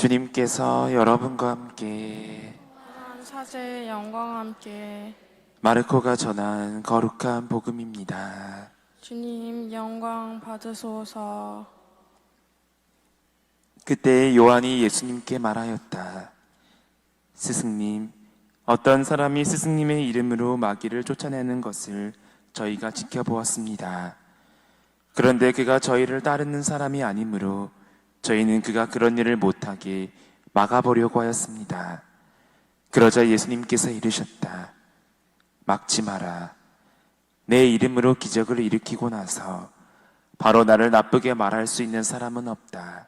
주님께서 여러분과 함께 사제의 영광과 함께 마르코가 전한 거룩한 복음입니다. 주님 영광 받으소서. 그때 요한이 예수님께 말하였다. 스승님, 어떤 사람이 스승님의 이름으로 마귀를 쫓아내는 것을 저희가 지켜보았습니다. 그런데 그가 저희를 따르는 사람이 아니므로 저희는 그가 그런 일을 못하게 막아보려고 하였습니다. 그러자 예수님께서 이르셨다. 막지 마라. 내 이름으로 기적을 일으키고 나서 바로 나를 나쁘게 말할 수 있는 사람은 없다.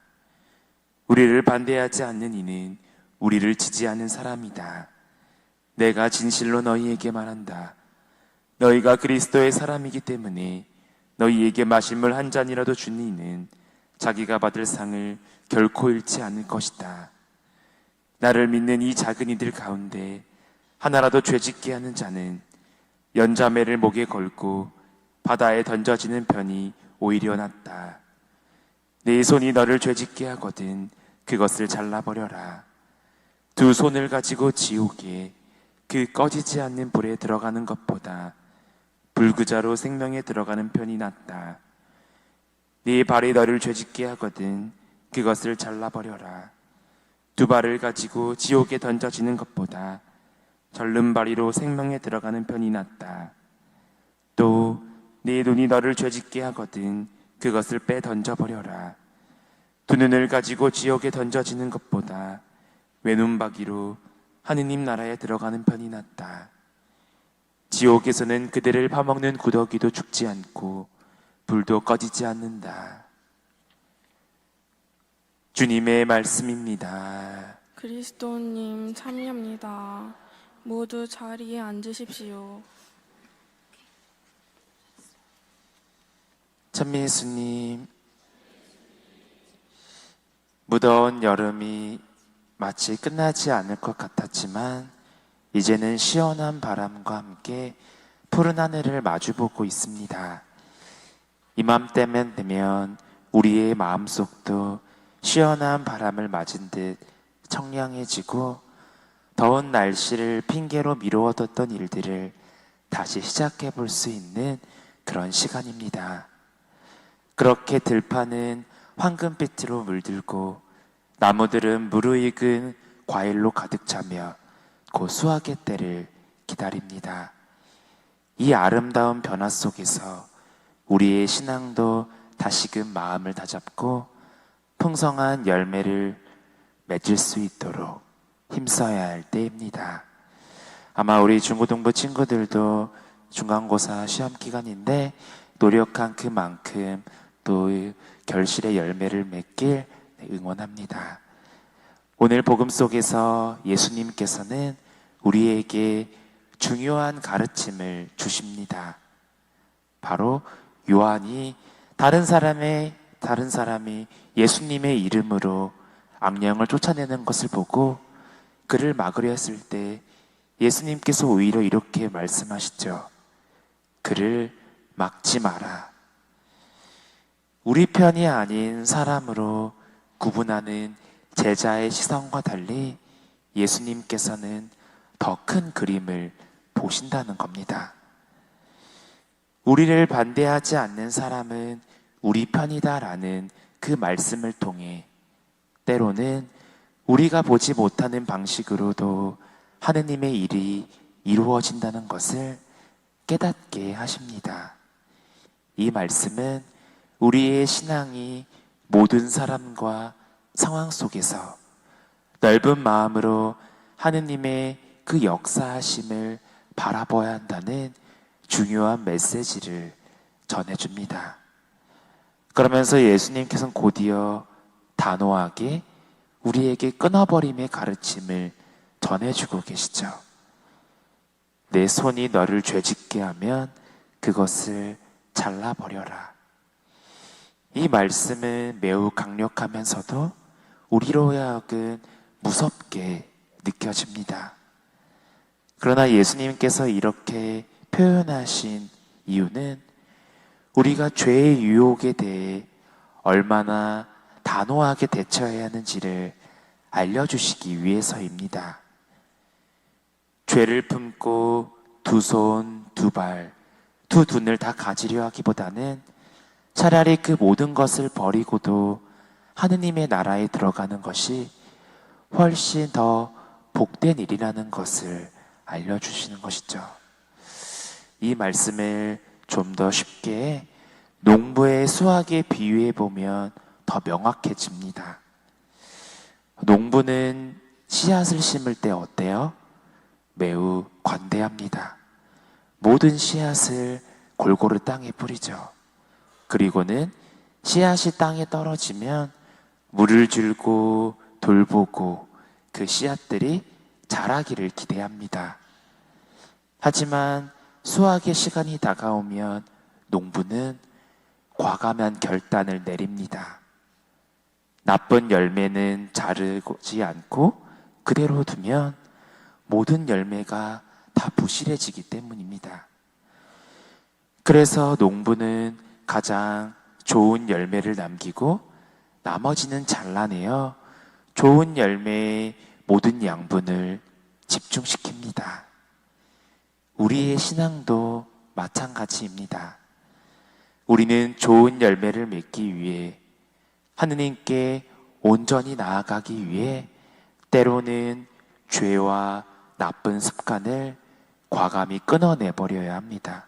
우리를 반대하지 않는 이는 우리를 지지하는 사람이다. 내가 진실로 너희에게 말한다. 너희가 그리스도의 사람이기 때문에 너희에게 마실 한 잔이라도 준 이는 자기가 받을 상을 결코 잃지 않을 것이다. 나를 믿는 이 작은 이들 가운데 하나라도 죄짓게 하는 자는 연자매를 목에 걸고 바다에 던져지는 편이 오히려 낫다. 네 손이 너를 죄짓게 하거든 그것을 잘라버려라. 두 손을 가지고 지옥에 그 꺼지지 않는 불에 들어가는 것보다 불구자로 생명에 들어가는 편이 낫다. 네 발이 너를 죄짓게 하거든 그것을 잘라버려라. 두 발을 가지고 지옥에 던져지는 것보다 절름발이로 생명에 들어가는 편이 낫다. 또 네 눈이 너를 죄짓게 하거든 그것을 빼 던져버려라. 두 눈을 가지고 지옥에 던져지는 것보다 외눈박이로 하느님 나라에 들어가는 편이 낫다. 지옥에서는 그들을 파먹는 구더기도 죽지 않고 불도 꺼지지 않는다. 주님의 말씀입니다. 그리스도님 참여입니다. 모두 자리에 앉으십시오. 찬미 예수님, 무더운 여름이 마치 끝나지 않을 것 같았지만 이제는 시원한 바람과 함께 푸른 하늘을 마주보고 있습니다. 이맘때면 되면 우리의 마음속도 시원한 바람을 맞은 듯 청량해지고 더운 날씨를 핑계로 미루어뒀던 일들을 다시 시작해 볼 수 있는 그런 시간입니다. 그렇게 들판은 황금빛으로 물들고 나무들은 무르익은 과일로 가득 차며 곧 수확의 때를 기다립니다. 이 아름다운 변화 속에서 우리의 신앙도 다시금 마음을 다잡고 풍성한 열매를 맺을 수 있도록 힘써야 할 때입니다. 아마 우리 중고등부 친구들도 중간고사 시험 기간인데 노력한 그만큼 또 결실의 열매를 맺길 응원합니다. 오늘 복음 속에서 예수님께서는 우리에게 중요한 가르침을 주십니다. 바로 요한이 다른 사람이 예수님의 이름으로 악령을 쫓아내는 것을 보고 그를 막으려 했을 때 예수님께서 오히려 이렇게 말씀하시죠. 그를 막지 마라. 우리 편이 아닌 사람으로 구분하는 제자의 시선과 달리 예수님께서는 더 큰 그림을 보신다는 겁니다. 우리를 반대하지 않는 사람은 우리 편이다라는 그 말씀을 통해 때로는 우리가 보지 못하는 방식으로도 하느님의 일이 이루어진다는 것을 깨닫게 하십니다. 이 말씀은 우리의 신앙이 모든 사람과 상황 속에서 넓은 마음으로 하느님의 그 역사하심을 바라봐야 한다는 중요한 메시지를 전해줍니다. 그러면서 예수님께서는 곧이어 단호하게 우리에게 끊어버림의 가르침을 전해주고 계시죠. 내 손이 너를 죄짓게 하면 그것을 잘라버려라. 이 말씀은 매우 강력하면서도 우리로 하여금 무섭게 느껴집니다. 그러나 예수님께서 이렇게 표현하신 이유는 우리가 죄의 유혹에 대해 얼마나 단호하게 대처해야 하는지를 알려주시기 위해서입니다. 죄를 품고 두 손, 두 발, 두 눈을 다 가지려 하기보다는 차라리 그 모든 것을 버리고도 하느님의 나라에 들어가는 것이 훨씬 더 복된 일이라는 것을 알려주시는 것이죠. 이 말씀을 좀 더 쉽게 농부의 수확에 비유해 보면 더 명확해집니다. 농부는 씨앗을 심을 때 어때요? 매우 관대합니다. 모든 씨앗을 골고루 땅에 뿌리죠. 그리고는 씨앗이 땅에 떨어지면 물을 줄고 돌보고 그 씨앗들이 자라기를 기대합니다. 하지만 수확의 시간이 다가오면 농부는 과감한 결단을 내립니다. 나쁜 열매는 자르지 않고 그대로 두면 모든 열매가 다 부실해지기 때문입니다. 그래서 농부는 가장 좋은 열매를 남기고 나머지는 잘라내어 좋은 열매의 모든 양분을 집중시킵니다. 우리의 신앙도 마찬가지입니다. 우리는 좋은 열매를 맺기 위해 하느님께 온전히 나아가기 위해 때로는 죄와 나쁜 습관을 과감히 끊어내버려야 합니다.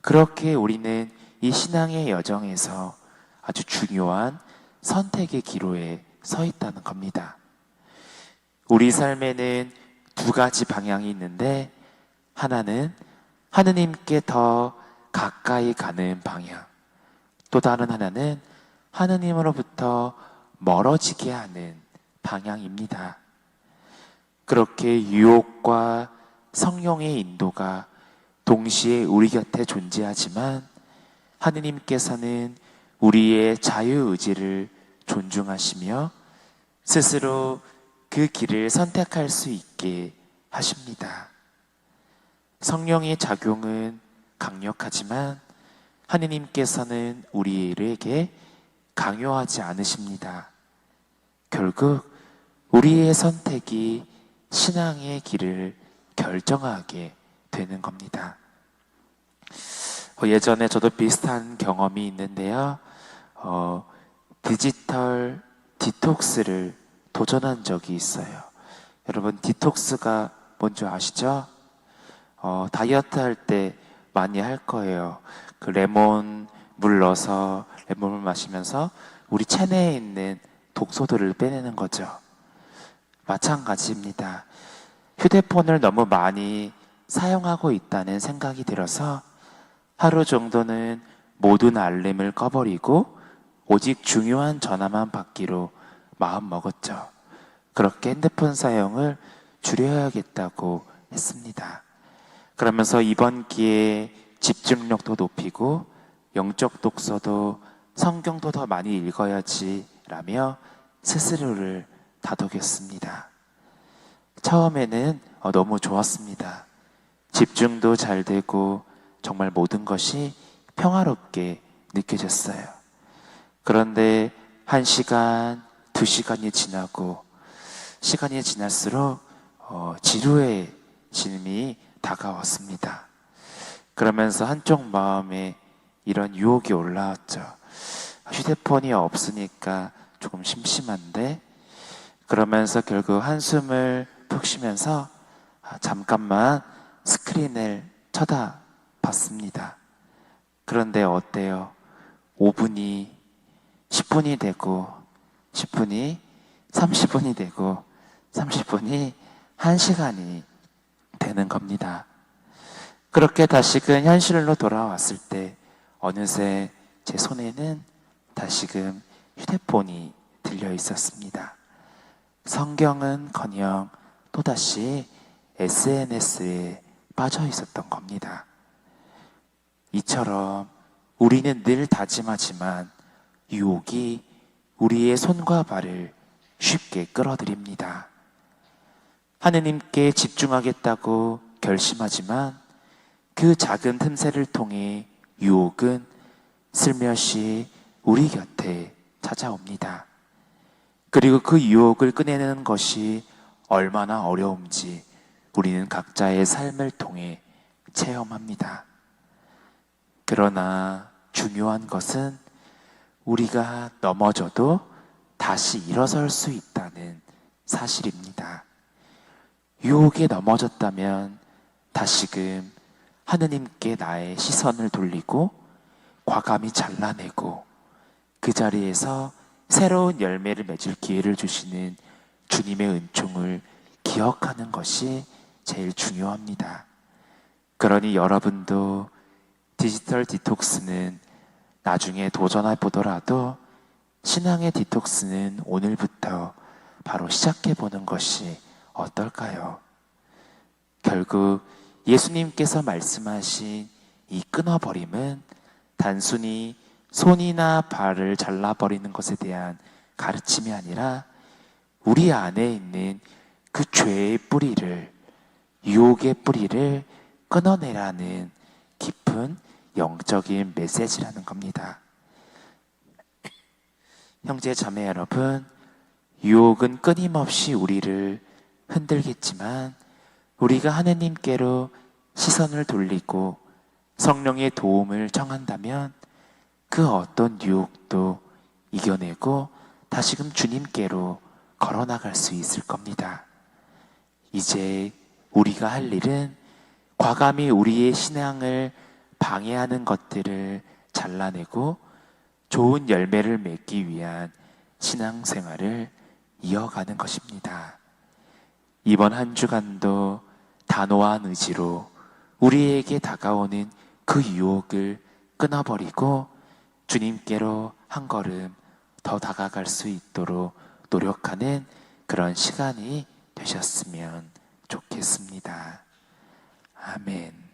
그렇게 우리는 이 신앙의 여정에서 아주 중요한 선택의 기로에 서 있다는 겁니다. 우리 삶에는 두 가지 방향이 있는데 하나는 하느님께 더 가까이 가는 방향, 또 다른 하나는 하느님으로부터 멀어지게 하는 방향입니다. 그렇게 유혹과 성령의 인도가 동시에 우리 곁에 존재하지만 하느님께서는 우리의 자유의지를 존중하시며 스스로 그 길을 선택할 수 있게 하십니다. 성령의 작용은 강력하지만 하느님께서는 우리에게 강요하지 않으십니다. 결국 우리의 선택이 신앙의 길을 결정하게 되는 겁니다. 예전에 저도 비슷한 경험이 있는데요. 디지털 디톡스를 도전한 적이 있어요. 여러분, 디톡스가 뭔지 아시죠? 다이어트 할 때 많이 할 거예요. 그 레몬 물 넣어서 레몬을 마시면서 우리 체내에 있는 독소들을 빼내는 거죠. 마찬가지입니다. 휴대폰을 너무 많이 사용하고 있다는 생각이 들어서 하루 정도는 모든 알림을 꺼버리고 오직 중요한 전화만 받기로 마음 먹었죠. 그렇게 핸드폰 사용을 줄여야겠다고 했습니다. 그러면서 이번 기회에 집중력도 높이고 영적 독서도 성경도 더 많이 읽어야지 라며 스스로를 다독였습니다. 처음에는 너무 좋았습니다. 집중도 잘 되고 정말 모든 것이 평화롭게 느껴졌어요. 그런데 1시간, 2시간이 지나고 시간이 지날수록 지루해짐이 다가왔습니다. 그러면서 한쪽 마음에 이런 유혹이 올라왔죠. 휴대폰이 없으니까 조금 심심한데, 그러면서 결국 한숨을 푹 쉬면서 잠깐만 스크린을 쳐다봤습니다. 그런데 어때요? 5분이 10분이 되고 10분이 30분이 되고 30분이 1시간이 되는 겁니다. 그렇게 다시금 현실로 돌아왔을 때 어느새 제 손에는 다시금 휴대폰이 들려 있었습니다. 성경은커녕 또다시 SNS에 빠져 있었던 겁니다. 이처럼 우리는 늘 다짐하지만 유혹이 우리의 손과 발을 쉽게 끌어들입니다. 하느님께 집중하겠다고 결심하지만 그 작은 틈새를 통해 유혹은 슬며시 우리 곁에 찾아옵니다. 그리고 그 유혹을 꺼내는 것이 얼마나 어려운지 우리는 각자의 삶을 통해 체험합니다. 그러나 중요한 것은 우리가 넘어져도 다시 일어설 수 있다는 사실입니다. 유혹에 넘어졌다면 다시금 하느님께 나의 시선을 돌리고 과감히 잘라내고 그 자리에서 새로운 열매를 맺을 기회를 주시는 주님의 은총을 기억하는 것이 제일 중요합니다. 그러니 여러분도 디지털 디톡스는 나중에 도전해 보더라도 신앙의 디톡스는 오늘부터 바로 시작해 보는 것이 어떨까요? 결국 예수님께서 말씀하신 이 끊어버림은 단순히 손이나 발을 잘라버리는 것에 대한 가르침이 아니라 우리 안에 있는 그 죄의 뿌리를, 유혹의 뿌리를 끊어내라는 깊은 영적인 메시지라는 겁니다. 형제 자매 여러분, 유혹은 끊임없이 우리를 흔들겠지만 우리가 하느님께로 시선을 돌리고 성령의 도움을 청한다면 그 어떤 유혹도 이겨내고 다시금 주님께로 걸어나갈 수 있을 겁니다. 이제 우리가 할 일은 과감히 우리의 신앙을 방해하는 것들을 잘라내고 좋은 열매를 맺기 위한 신앙생활을 이어가는 것입니다. 이번 한 주간도 단호한 의지로 우리에게 다가오는 그 유혹을 끊어버리고 주님께로 한 걸음 더 다가갈 수 있도록 노력하는 그런 시간이 되셨으면 좋겠습니다. 아멘.